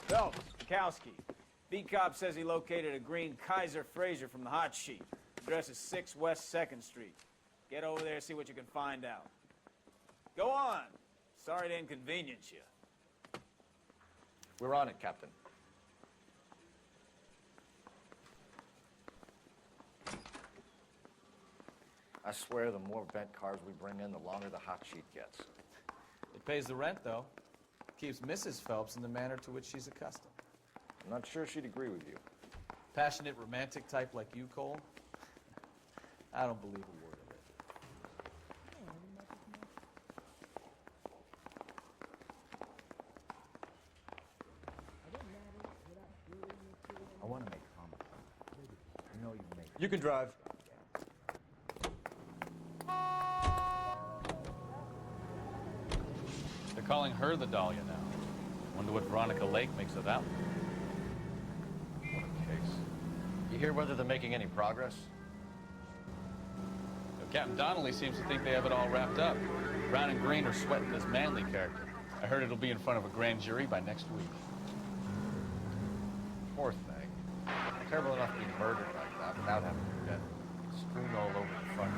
Phelps, Kowski. B-Cop says he located a green Kaiser Fraser from the hot sheet. Address is 6 West 2nd Street. Get over there and see what you can find out. Go on. Sorry to inconvenience you. We're on it, Captain. I swear the more bent cars we bring in, the longer the hot sheet gets. It pays the rent, though. Keeps Mrs. Phelps in the manner to which she's accustomed. I'm not sure she'd agree with you. Passionate, romantic type like you, Cole? I don't believe a word of it. I want to make comments. I know you make. You can drive. They're calling her the Dahlia now. Wonder what Veronica Lake makes of that one. What a case. You hear whether they're making any progress? Captain Donnelly seems to think they have it all wrapped up. Brown and Green are sweating this Manley character. I heard it'll be in front of a grand jury by next week. Poor thing. Terrible enough to be murdered like that without having her dead strewn all over the front.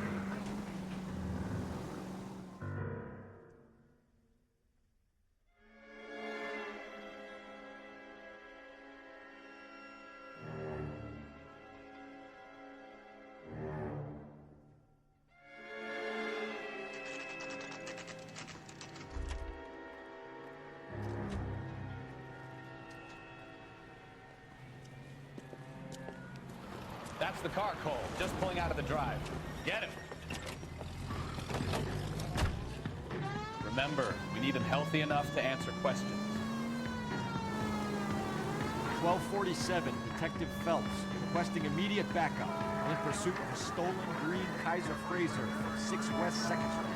That's the car, Cole. Just pulling out of the drive. Get him. Remember, we need him healthy enough to answer questions. 1247, Detective Phelps, requesting immediate backup in pursuit of a stolen green Kaiser Fraser from 6 West 2nd Street.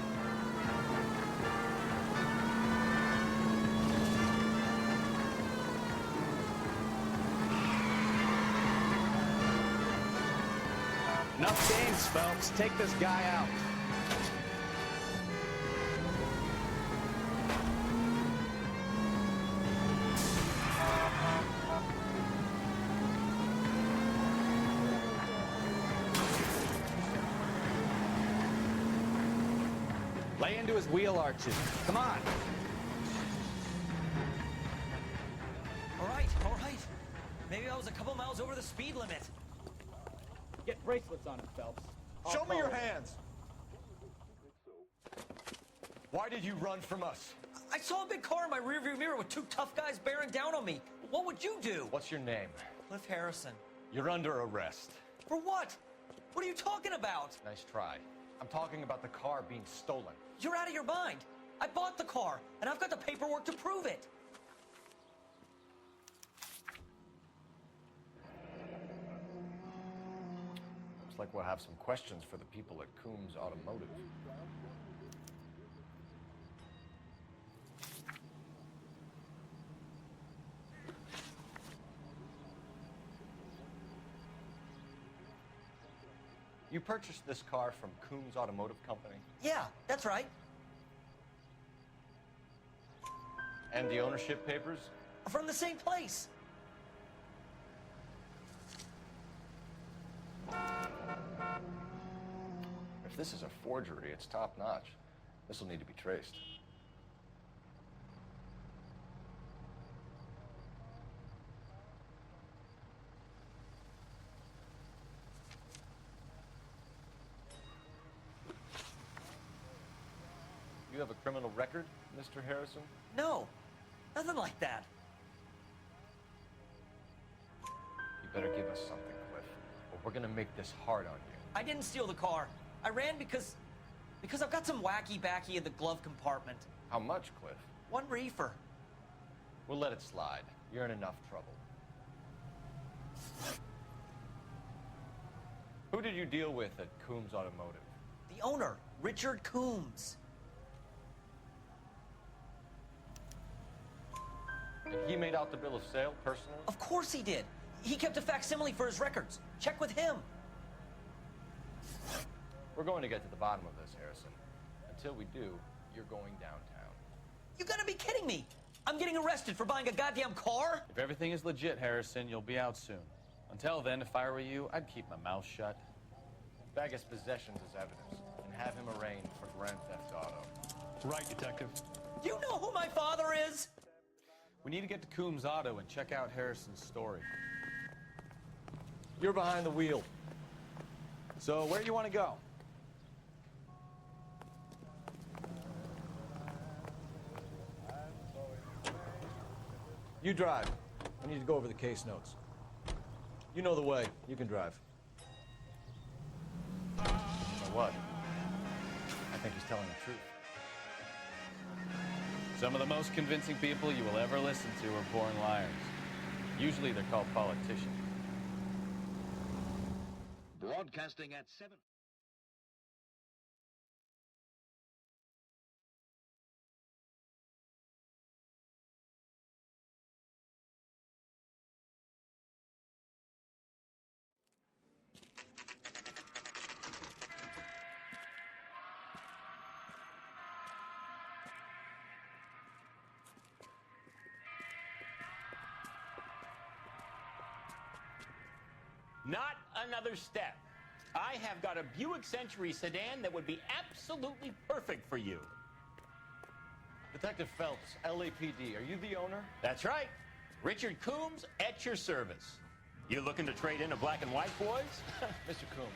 Enough games, Phelps. Take this guy out. Lay into his wheel arches. Come on. All right. Maybe I was a couple miles over the speed limit. Get bracelets on him, Phelps. Show me your hands. Why did you run from us? I saw a big car in my rearview mirror with 2 tough guys bearing down on me. What would you do? What's your name? Cliff Harrison. You're under arrest. For what? What are you talking about? Nice try. I'm talking about the car being stolen. You're out of your mind. I bought the car, and I've got the paperwork to prove it. Looks like we'll have some questions for the people at Coombs Automotive. You purchased this car from Coombs Automotive Company? Yeah, that's right. And the ownership papers? From the same place. If this is a forgery, it's top-notch. This will need to be traced. You have a criminal record, Mr. Harrison? No, nothing like that. You better give us something, Cliff, or we're gonna make this hard on you. I didn't steal the car. I ran because I've got some wacky-backy in the glove compartment. How much, Cliff? 1 reefer. We'll let it slide. You're in enough trouble. Who did you deal with at Coombs Automotive? The owner, Richard Coombs. And he made out the bill of sale personally? Of course he did. He kept a facsimile for his records. Check with him. We're going to get to the bottom of this, Harrison. Until we do, you're going downtown. You gotta be kidding me. I'm getting arrested for buying a goddamn car? If everything is legit, Harrison, you'll be out soon. Until then, if I were you, I'd keep my mouth shut. Bag his possessions as evidence and have him arraigned for Grand Theft Auto. Right, Detective. Do you know who my father is? We need to get to Coombs Auto and check out Harrison's story. You're behind the wheel. So, where do you want to go? You drive. I need to go over the case notes. You know the way. You can drive. So what? I think he's telling the truth. Some of the most convincing people you will ever listen to are born liars. Usually they're called politicians. Broadcasting at 7. Not another step. I have got a Buick Century sedan that would be absolutely perfect for you. Detective Phelps, LAPD, are you the owner? That's right. Richard Coombs at your service. You looking to trade in a black and white, boys? Mr. Coombs,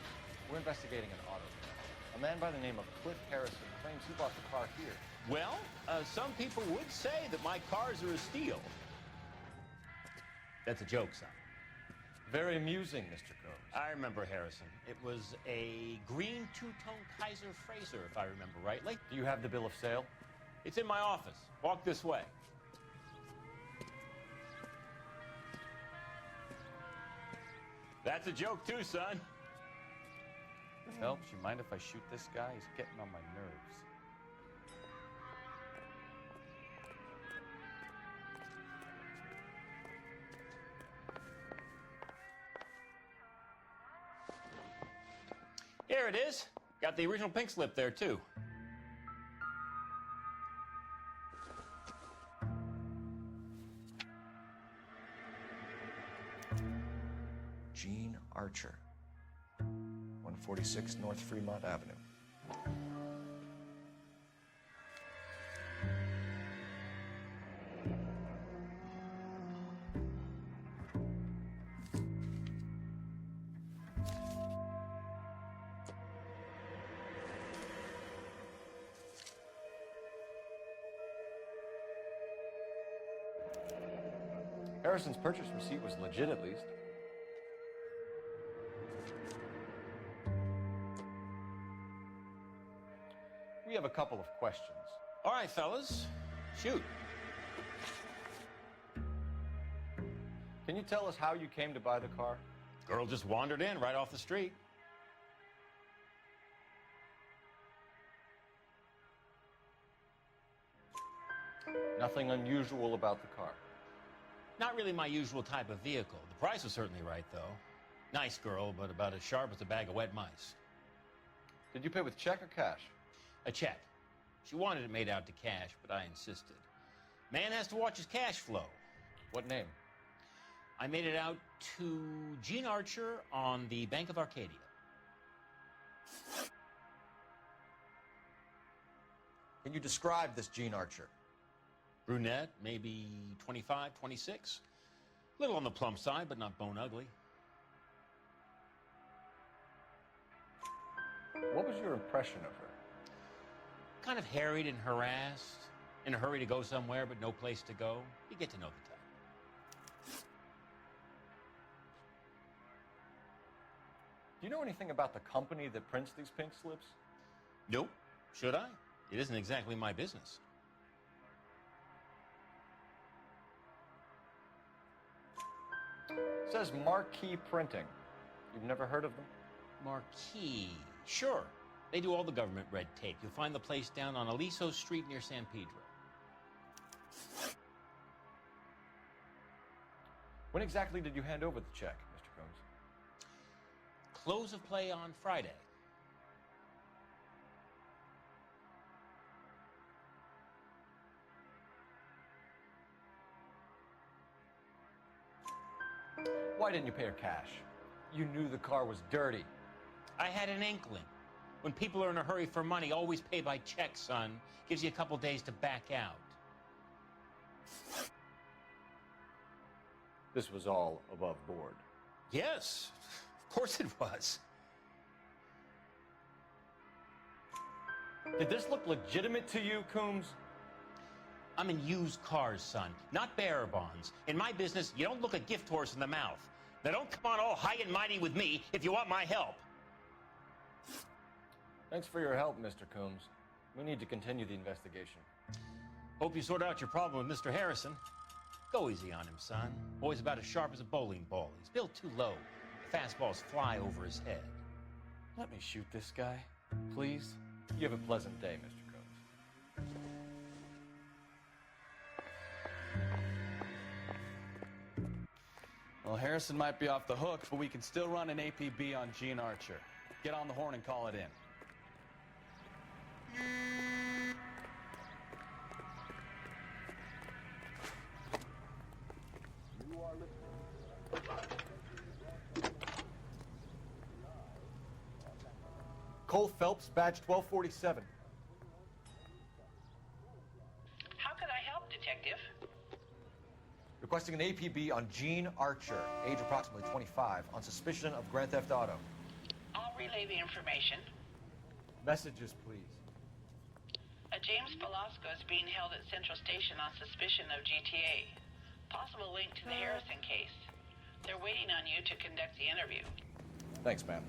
we're investigating an auto theft. A man by the name of Cliff Harrison claims he bought the car here. Well, some people would say that my cars are a steal. That's a joke, son. Very amusing, Mr. Coombs. I remember Harrison. It was a green two-tone Kaiser Frazer, if I remember rightly. Do you have the bill of sale? It's in my office. Walk this way. That's a joke too, son. Phelps, you mind if I shoot this guy? He's getting on my nerves. Here it is. Got the original pink slip there, too. Gene Archer, 146 North Fremont Avenue. Harrison's purchase receipt was legit, at least. We have a couple of questions. All right, fellas. Shoot. Can you tell us how you came to buy the car? Girl just wandered in right off the street. Nothing unusual about the car. Not really my usual type of vehicle. The price was certainly right, though. Nice girl, but about as sharp as a bag of wet mice. Did you pay with check or cash? A check. She wanted it made out to cash, but I insisted. Man has to watch his cash flow. What name? I made it out to Gene Archer on the Bank of Arcadia. Can you describe this Gene Archer? Brunette, maybe 25, 26. Little on the plump side, but not bone ugly. What was your impression of her? Kind of harried and harassed, in a hurry to go somewhere, but no place to go. You get to know the type. Do you know anything about the company that prints these pink slips? Nope. Should I? It isn't exactly my business. It says Marquee Printing. You've never heard of them? Marquee. Sure. They do all the government red tape. You'll find the place down on Aliso Street near San Pedro. When exactly did you hand over the check, Mr. Combs? Close of play on Friday. Why didn't you pay her cash? You knew the car was dirty. I had an inkling. When people are in a hurry for money, always pay by check, son. Gives you a couple days to back out. This was all above board. Yes, of course it was. Did this look legitimate to you, Coombs? I'm in used cars, son, not bearer bonds. In my business, you don't look a gift horse in the mouth. Now don't come on all high and mighty with me if you want my help. Thanks for your help, Mr. Coombs. We need to continue the investigation. Hope you sort out your problem with Mr. Harrison. Go easy on him, son. Boy's about as sharp as a bowling ball. He's built too low. The fastballs fly over his head. Let me shoot this guy, please. You have a pleasant day, Mr. Coombs. Well, Harrison might be off the hook, but we can still run an APB on Gene Archer. Get on the horn and call it in. Cole Phelps, badge 1247. How can I help, Detective? Requesting an APB on Gene Archer, age approximately 25, on suspicion of Grand Theft Auto. I'll relay the information. Messages, please. A James Velasco is being held at Central Station on suspicion of GTA. Possible link to the Harrison case. They're waiting on you to conduct the interview. Thanks, ma'am.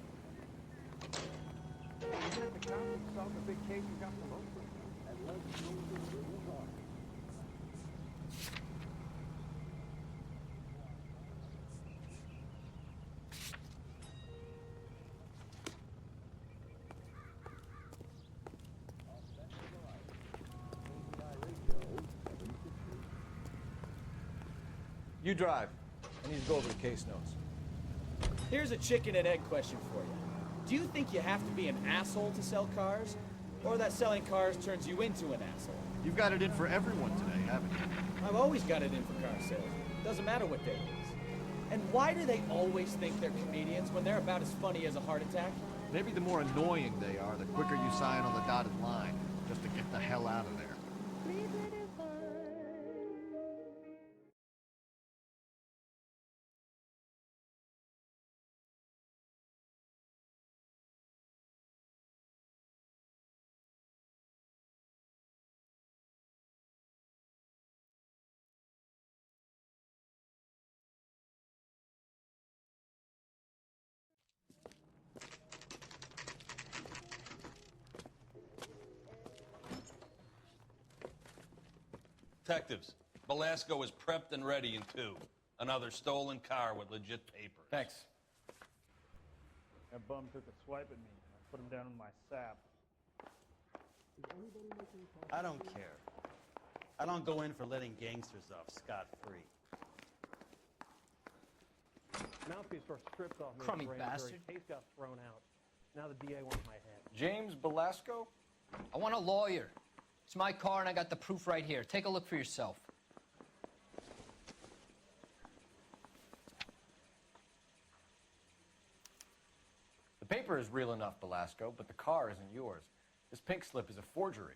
You drive. I need to go over the case notes. Here's a chicken and egg question for you. Do you think you have to be an asshole to sell cars? Or that selling cars turns you into an asshole? You've got it in for everyone today, haven't you? I've always got it in for car sales. Doesn't matter what day it is. And why do they always think they're comedians when they're about as funny as a heart attack? Maybe the more annoying they are, the quicker you sign on the dotted line, just to get the hell out of there. Detectives, Velasco is prepped and ready in 2. Another stolen car with legit papers. Thanks. That bum took a swipe at me. I put him down in my sap. I don't care. I don't go in for letting gangsters off scot-free. Mouthpiece was stripped off me. Crummy bastard. Case got thrown out. Now the DA wants my head. James Velasco? I want a lawyer. It's my car and I got the proof right here. Take a look for yourself. The paper is real enough, Velasco, but the car isn't yours. This pink slip is a forgery.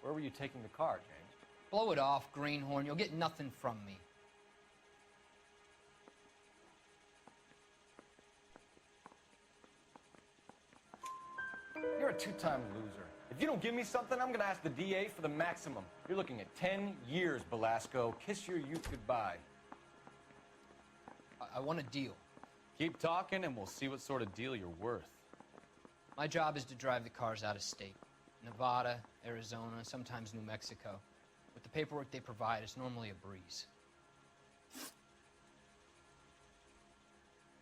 Where were you taking the car, James? Blow it off, greenhorn. You'll get nothing from me. You're a two-time loser. If you don't give me something, I'm gonna ask the DA for the maximum. You're looking at 10 years, Velasco. Kiss your youth goodbye. I want a deal. Keep talking and we'll see what sort of deal you're worth. My job is to drive the cars out of state. Nevada, Arizona, sometimes New Mexico. With the paperwork they provide, it's normally a breeze.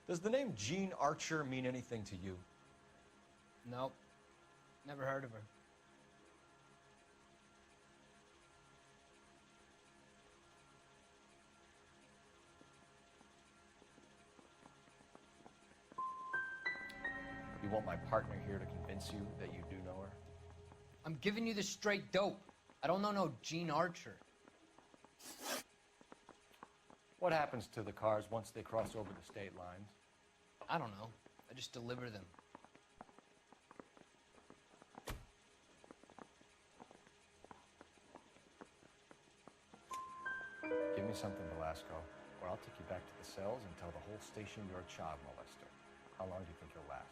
Does the name Gene Archer mean anything to you? Nope. Never heard of her. want my partner here to convince you that you do know her? I'm giving you the straight dope. I don't know no Gene Archer. What happens to the cars once they cross over the state lines? I don't know. I just deliver them. Give me something, Velasco, or I'll take you back to the cells and tell the whole station you're a child molester. How long do you think you'll last?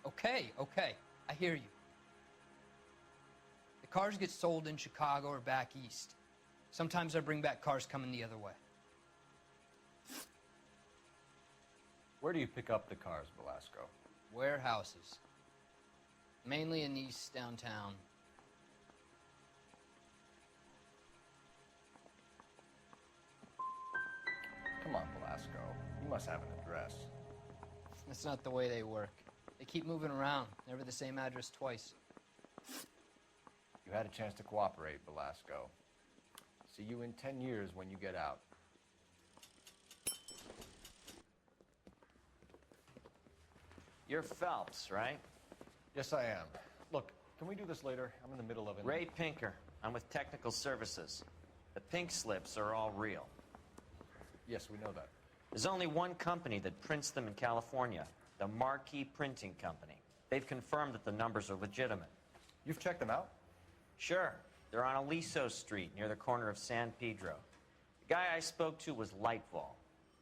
Okay. I hear you. The cars get sold in Chicago or back east. Sometimes I bring back cars coming the other way. Where do you pick up the cars, Velasco? Warehouses. Mainly in East downtown. Come on, Velasco. You must have an address. That's not the way they work. They keep moving around, never the same address twice. You had a chance to cooperate, Velasco. See you in 10 years when you get out. You're Phelps, right? Yes, I am. Look, can we do this later? I'm in the middle of it. Ray Pinker. I'm with Technical Services. The pink slips are all real. Yes, we know that. There's only one company that prints them in California, the Marquee Printing Company. They've confirmed that the numbers are legitimate. You've checked them out? Sure. They're on Aliso Street, near the corner of San Pedro. The guy I spoke to was Lightval.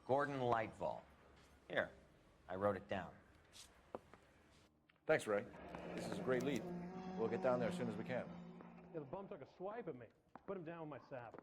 Gordon Lightval. Here, I wrote it down. Thanks, Ray. This is a great lead. We'll get down there as soon as we can. Yeah, the bum took a swipe at me. Put him down with my sap.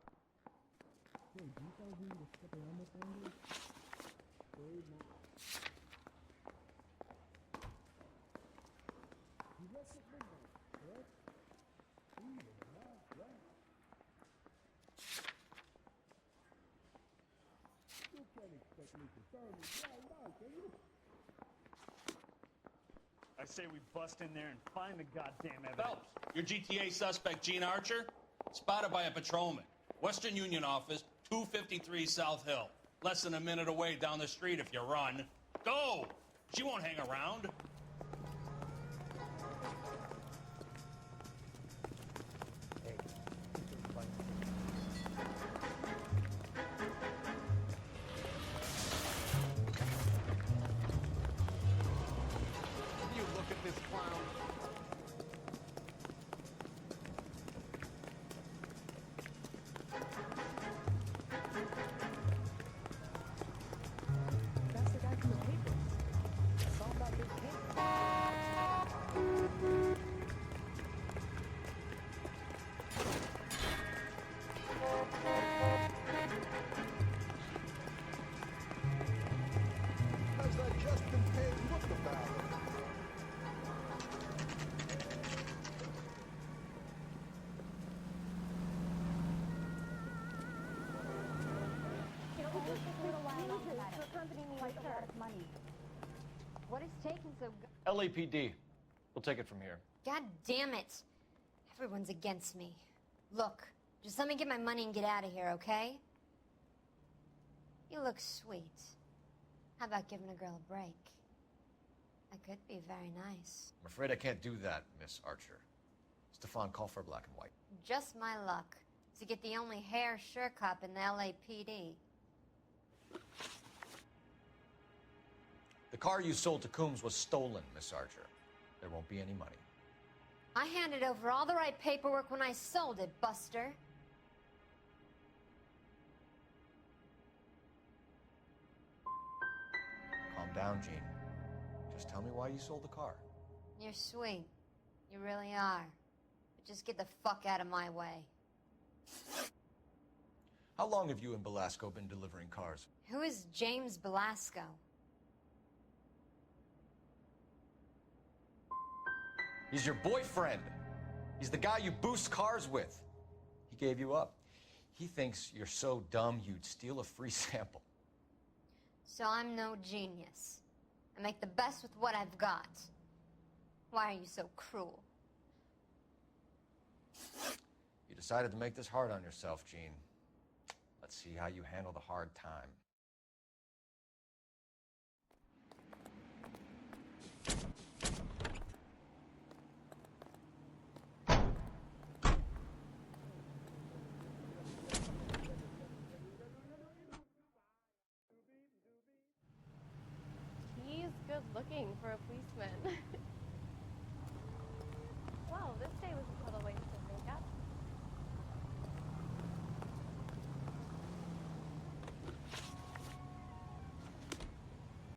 I say we bust in there and find the goddamn evidence. Phelps, your GTA suspect, Gene Archer, spotted by a patrolman. Western Union office, 253 South Hill. Less than a minute away down the street if you run. Go! She won't hang around. You look at this clown. That's the guy from the paper. I saw him that big cake. Has I just been paid? Look about it. You know, it just took a little while longer to accompany me quite a lot of money. What is taking so... LAPD. We'll take it from here. God damn it. Everyone's against me. Look, just let me get my money and get out of here, okay? You look sweet. How about giving a girl a break? I could be very nice. I'm afraid I can't do that, Miss Archer. Stefan, call for black and white. Just my luck to get the only hair sure cop in the LAPD. The car you sold to Coombs was stolen, Miss Archer. There won't be any money. I handed over all the right paperwork when I sold it, Buster. Calm down, Gene. Just tell me why you sold the car. You're sweet. You really are. But just get the fuck out of my way. How long have you and Belasco been delivering cars? Who is James Belasco? He's your boyfriend. He's the guy you boost cars with. He gave you up. He thinks you're so dumb you'd steal a free sample. So I'm no genius. I make the best with what I've got. Why are you so cruel? You decided to make this hard on yourself, Gene. Let's see how you handle the hard time. looking for a policeman. Wow, this day was